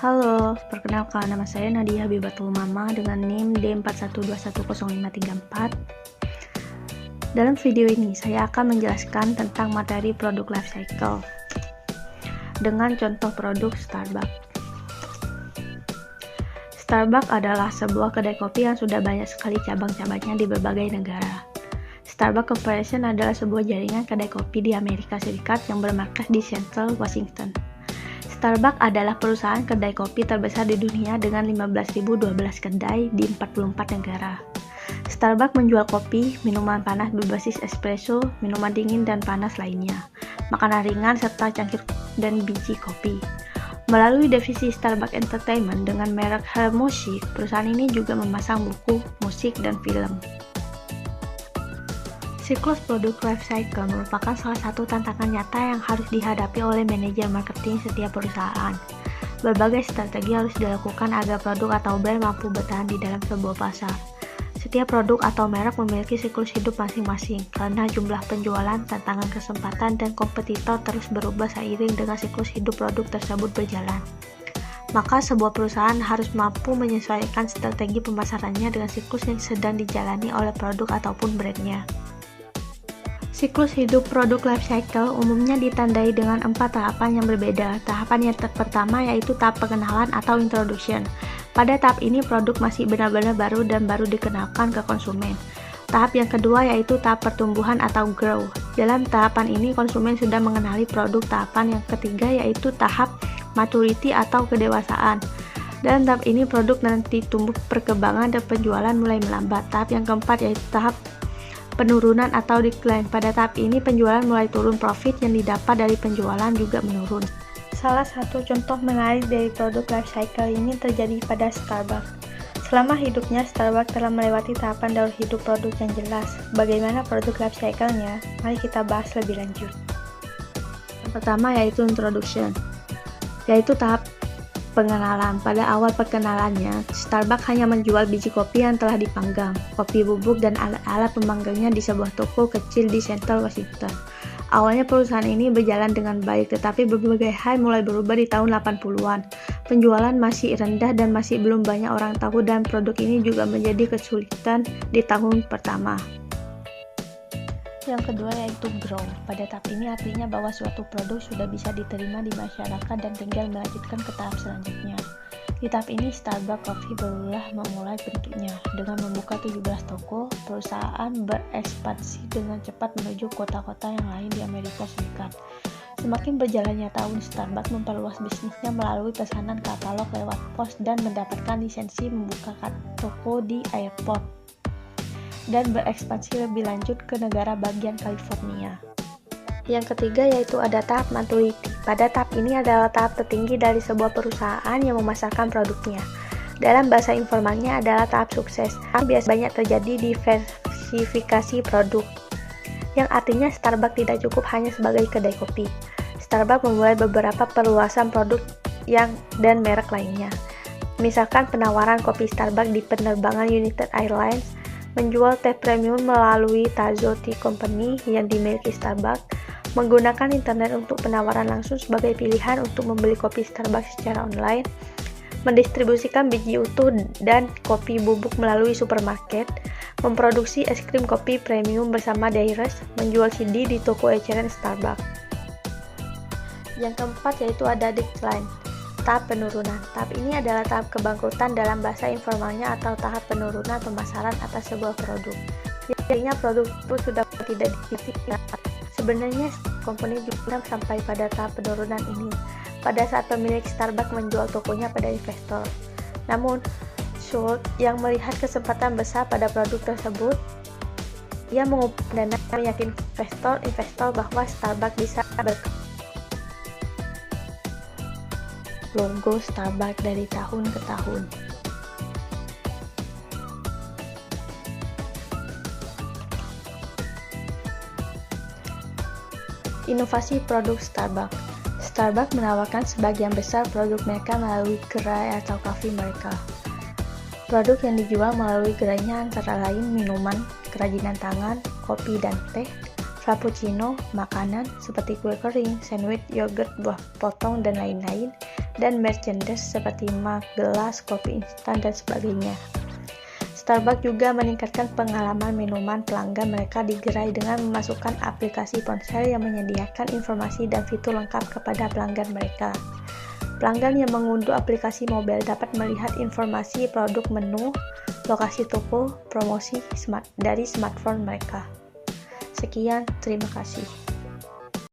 Halo, perkenalkan nama saya Nadia Habibatul Mama dengan NIM D41210534. Dalam video ini saya akan menjelaskan tentang materi produk life cycle dengan contoh produk Starbucks. Starbucks adalah sebuah kedai kopi yang sudah banyak sekali cabang-cabangnya di berbagai negara. Starbucks Corporation adalah sebuah jaringan kedai kopi di Amerika Serikat yang bermarkas di Seattle, Washington. Starbucks adalah perusahaan kedai kopi terbesar di dunia dengan 15.012 kedai di 44 negara. Starbucks menjual kopi, minuman panas berbasis espresso, minuman dingin dan panas lainnya, makanan ringan serta cangkir dan biji kopi. Melalui divisi Starbucks Entertainment dengan merek Her Music, perusahaan ini juga memasang buku, musik, dan film. Siklus produk life cycle merupakan salah satu tantangan nyata yang harus dihadapi oleh manajer marketing setiap perusahaan. Berbagai strategi harus dilakukan agar produk atau brand mampu bertahan di dalam sebuah pasar. Setiap produk atau merek memiliki siklus hidup masing-masing, karena jumlah penjualan, tantangan kesempatan, dan kompetitor terus berubah seiring dengan siklus hidup produk tersebut berjalan. Maka sebuah perusahaan harus mampu menyesuaikan strategi pemasarannya dengan siklus yang sedang dijalani oleh produk ataupun brandnya. Siklus hidup produk life cycle umumnya ditandai dengan 4 tahapan yang berbeda. Tahapan yang pertama yaitu tahap pengenalan atau introduction. Pada tahap ini produk masih benar-benar baru dan baru dikenalkan ke konsumen. Tahap yang kedua yaitu tahap pertumbuhan atau grow. Dalam tahapan ini konsumen sudah mengenali produk. Tahapan yang ketiga yaitu tahap maturity atau kedewasaan. Dalam tahap ini produk nanti tumbuh perkembangan dan penjualan mulai melambat. Tahap yang keempat yaitu tahap penurunan atau decline. Pada tahap ini penjualan mulai turun, profit yang didapat dari penjualan juga menurun. Salah satu contoh menarik dari produk life cycle ini terjadi pada Starbucks. Selama hidupnya, Starbucks telah melewati tahapan daur hidup produk yang jelas. Bagaimana produk life cycle-nya? Mari kita bahas lebih lanjut. Yang pertama yaitu introduction, yaitu tahap pengenalan. Pada awal perkenalannya, Starbucks hanya menjual biji kopi yang telah dipanggang, kopi bubuk, dan alat-alat pemanggangnya di sebuah toko kecil di Seattle, Washington. Awalnya perusahaan ini berjalan dengan baik, tetapi berbagai hal mulai berubah di tahun 80-an. Penjualan masih rendah dan masih belum banyak orang tahu, dan produk ini juga menjadi kesulitan di tahun pertama. Yang kedua yaitu grow. Pada tahap ini artinya bahwa suatu produk sudah bisa diterima di masyarakat dan tinggal melanjutkan ke tahap selanjutnya. Di tahap ini Starbucks Coffee barulah memulai bentuknya. Dengan membuka 17 toko, perusahaan berekspansi dengan cepat menuju kota-kota yang lain di Amerika Serikat. Semakin berjalannya tahun, Starbucks memperluas bisnisnya melalui pesanan katalog lewat pos dan mendapatkan lisensi membuka toko di airport dan berekspansi lebih lanjut ke negara bagian California. Yang ketiga yaitu ada tahap maturity. Pada tahap ini adalah tahap tertinggi dari sebuah perusahaan yang memasarkan produknya. Dalam bahasa informalnya adalah tahap sukses. Biasanya terjadi diversifikasi produk, yang artinya Starbucks tidak cukup hanya sebagai kedai kopi. Starbucks memulai beberapa perluasan produk dan merek lainnya. Misalkan penawaran kopi Starbucks di penerbangan United Airlines, menjual teh premium melalui Tazo Tea Company yang dimiliki Starbucks, menggunakan internet untuk penawaran langsung sebagai pilihan untuk membeli kopi Starbucks secara online, mendistribusikan biji utuh dan kopi bubuk melalui supermarket, memproduksi es krim kopi premium bersama Dairies, menjual CD di toko eceran Starbucks. Yang keempat yaitu ada decline. Tahap penurunan. Tahap ini adalah tahap kebangkrutan dalam bahasa informalnya atau tahap penurunan pemasaran atas sebuah produk. Jadinya produk itu sudah tidak dijual. Sebenarnya company juga sampai pada tahap penurunan ini pada saat pemilik Starbucks menjual tokonya pada investor. Namun, Schultz yang melihat kesempatan besar pada produk tersebut, ia mengumpulkan dana meyakinkan investor bahwa Starbucks bisa berkembang. Logo Starbucks dari tahun ke tahun. Inovasi produk Starbucks. Starbucks menawarkan sebagian besar produk mereka melalui gerai atau kafe mereka. Produk yang dijual melalui gerainya antara lain minuman, kerajinan tangan, kopi dan teh, frappuccino, makanan seperti kue kering, sandwich, yogurt, buah potong, dan lain-lain, dan merchandise seperti mug, gelas, kopi instan, dan sebagainya. Starbucks juga meningkatkan pengalaman minuman pelanggan mereka di gerai dengan memasukkan aplikasi ponsel yang menyediakan informasi dan fitur lengkap kepada pelanggan mereka. Pelanggan yang mengunduh aplikasi mobile dapat melihat informasi produk, menu, lokasi toko, promosi dari smartphone mereka. Sekian, terima kasih.